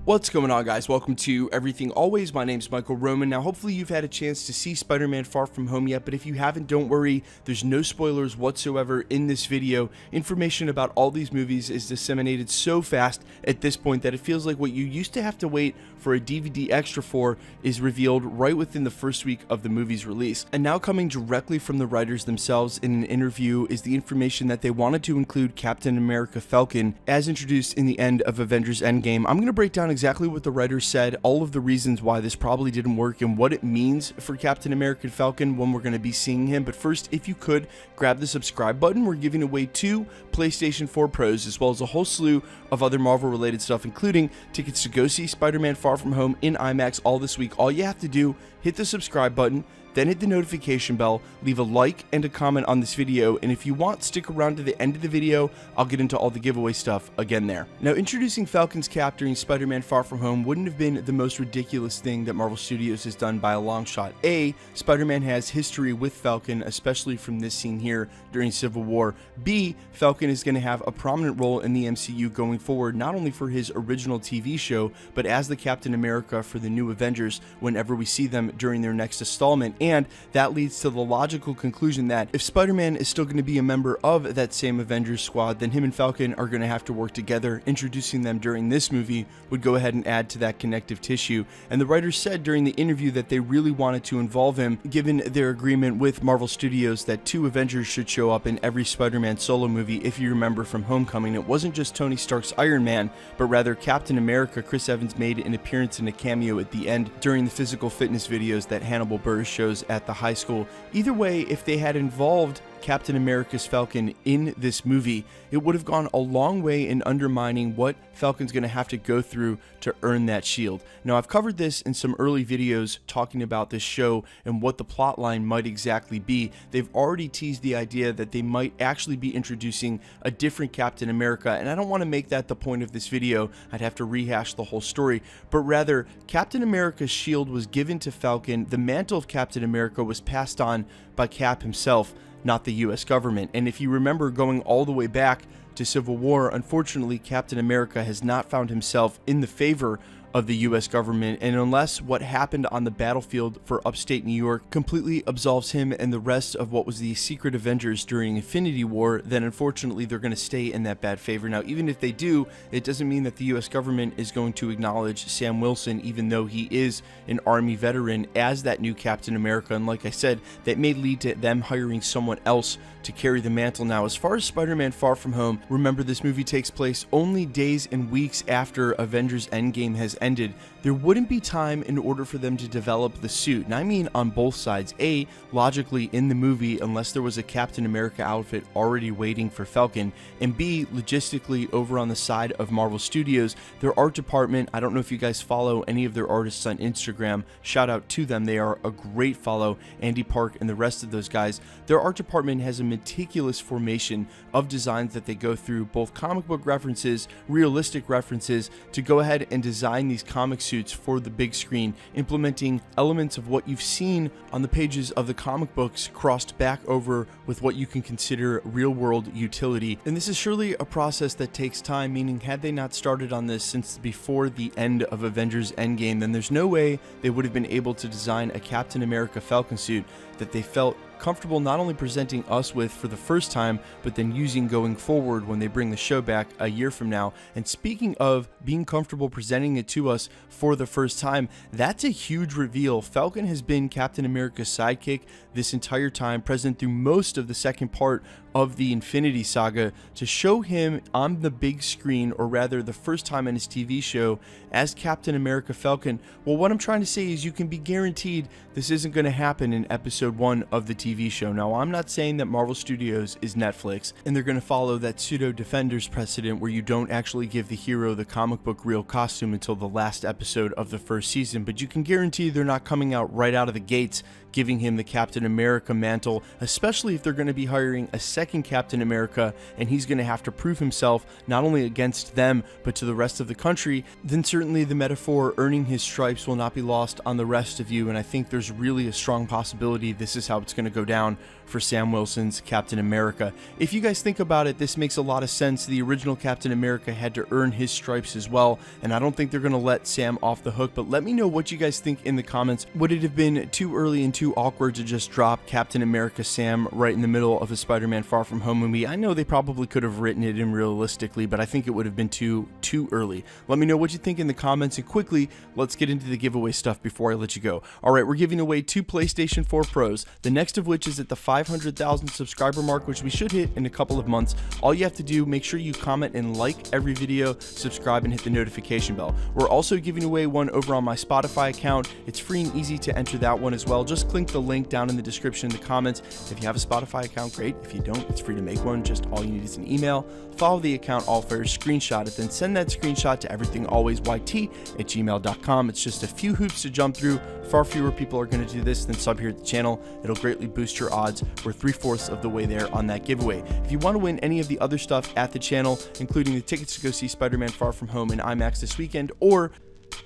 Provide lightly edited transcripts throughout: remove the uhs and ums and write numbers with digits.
What's going on, guys? Welcome to Everything Always. My name's Michael Roman. Now, hopefully you've had a chance to see Spider-Man Far From Home yet, but if you haven't, don't worry. There's no spoilers whatsoever in this video. Information about all these movies is disseminated so fast at this point that it feels like what you used to have to wait for a DVD extra for is revealed right within the first week of the movie's release. And now coming directly from the writers themselves in an interview is the information that they wanted to include Captain America Falcon as introduced in the end of Avengers Endgame. I'm going to break down exactly what the writers said, all of the reasons why this probably didn't work, and what it means for Captain America Falcon when we're going to be seeing him. But first, if you could, grab the subscribe button. We're giving away 2 PlayStation 4 Pros, as well as a whole slew of other Marvel-related stuff, including tickets to go see Spider-Man Far From Home in IMAX all this week. All you have to do, hit the subscribe button, then hit the notification bell, leave a like and a comment on this video, and if you want, stick around to the end of the video. I'll get into all the giveaway stuff again there. Now, introducing Falcon's cap during Spider-Man Far From Home wouldn't have been the most ridiculous thing that Marvel Studios has done by a long shot. A, Spider-Man has history with Falcon, especially from this scene here during Civil War. B, Falcon is going to have a prominent role in the MCU going forward, not only for his original TV show, but as the Captain America for the new Avengers whenever we see them during their next installment. And that leads to the logical conclusion that if Spider-Man is still going to be a member of that same Avengers squad, then him and Falcon are going to have to work together. Introducing them during this movie would go ahead and add to that connective tissue. And the writers said during the interview that they really wanted to involve him, given their agreement with Marvel Studios that 2 Avengers should show up in every Spider-Man solo movie. If you remember from Homecoming, it wasn't just Tony Stark's Iron Man, but rather Captain America. Chris Evans made an appearance in a cameo at the end during the physical fitness videos that Hannibal Buress shows at the high school. Either way, if they had involved Captain America's Falcon in this movie, it would have gone a long way in undermining what Falcon's going to have to go through to earn that shield. Now, I've covered this in some early videos talking about this show and what the plot line might exactly be. They've already teased the idea that they might actually be introducing a different Captain America, and I don't want to make that the point of this video. I'd have to rehash the whole story, but rather, Captain America's shield was given to Falcon. The mantle of Captain America was passed on by Cap himself, not the US government. And if you remember going all the way back to Civil War, unfortunately, Captain America has not found himself in the favor of the US government, and unless what happened on the battlefield for upstate New York completely absolves him and the rest of what was the secret Avengers during Infinity War, then unfortunately they're going to stay in that bad favor. Now, even if they do, it doesn't mean that the US government is going to acknowledge Sam Wilson, even though he is an Army veteran, as that new Captain America. And like I said, that may lead to them hiring someone else to carry the mantle. Now, as far as Spider-Man Far From Home, remember this movie takes place only days and weeks after Avengers Endgame has ended. There wouldn't be time in order for them to develop the suit, and I mean on both sides. A, logically in the movie, unless there was a Captain America outfit already waiting for Falcon, and B, logistically over on the side of Marvel Studios, their art department, I don't know if you guys follow any of their artists on Instagram, shout out to them, they are a great follow, Andy Park and the rest of those guys. Their art department has a meticulous formation of designs that they go through, both comic book references, realistic references, to go ahead and design these comic suits for the big screen, implementing elements of what you've seen on the pages of the comic books crossed back over with what you can consider real-world utility. And this is surely a process that takes time, meaning had they not started on this since before the end of Avengers Endgame, then there's no way they would have been able to design a Captain America Falcon suit that they felt comfortable not only presenting us with for the first time, but then using going forward when they bring the show back a year from now. And speaking of being comfortable presenting it to us for the first time, that's a huge reveal. Falcon has been Captain America's sidekick this entire time, present through most of the second part of the Infinity Saga. To show him on the big screen, or rather the first time in his TV show as Captain America Falcon, well, what I'm trying to say is you can be guaranteed this isn't going to happen in episode 1 of the TV show. Now, I'm not saying that Marvel Studios is Netflix and they're going to follow that pseudo Defenders precedent where you don't actually give the hero the comic book real costume until the last episode of the first season, but you can guarantee they're not coming out right out of the gates giving him the Captain America mantle, especially if they're going to be hiring a second Captain America and he's going to have to prove himself not only against them but to the rest of the country. Then certainly the metaphor earning his stripes will not be lost on the rest of you, and I think there's really a strong possibility this is how it's going to go down for Sam Wilson's Captain America. If you guys think about it, this makes a lot of sense. The original Captain America had to earn his stripes as well, and I don't think they're going to let Sam off the hook, but let me know what you guys think in the comments. Would it have been too early and too awkward to just drop Captain America Sam right in the middle of a Spider-Man Far From Home movie? I know they probably could have written it in realistically, but I think it would have been too early. Let me know what you think in the comments, and quickly, let's get into the giveaway stuff before I let you go. Alright, we're giving away 2 PlayStation 4 Pros, the next of which is at the 500,000 subscriber mark, which we should hit in a couple of months. All you have to do, make sure you comment and like every video, subscribe, and hit the notification bell. We're also giving away one over on my Spotify account. It's free and easy to enter that one as well. Just click the link down in the description in the comments. If you have a Spotify account, great. If you don't, it's free to make one. Just all you need is an email. Follow the account all first, screenshot it, then send that screenshot to everythingalwaysYT@gmail.com. It's just a few hoops to jump through. Far fewer people are going to do this than sub here at the channel. It'll greatly boost your odds. We're 3/4 of the way there on that giveaway. If you want to win any of the other stuff at the channel, including the tickets to go see Spider-Man Far From Home in IMAX this weekend, or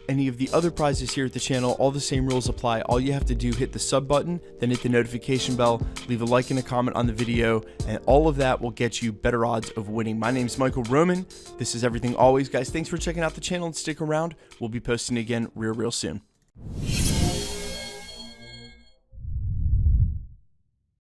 any of the other prizes here at the channel, all the same rules apply. All you have to do, hit the sub button, then hit the notification bell, leave a like and a comment on the video, and all of that will get you better odds of winning. My name's Michael Roman. This is Everything Always. Guys, thanks for checking out the channel, and stick around. We'll be posting again real soon.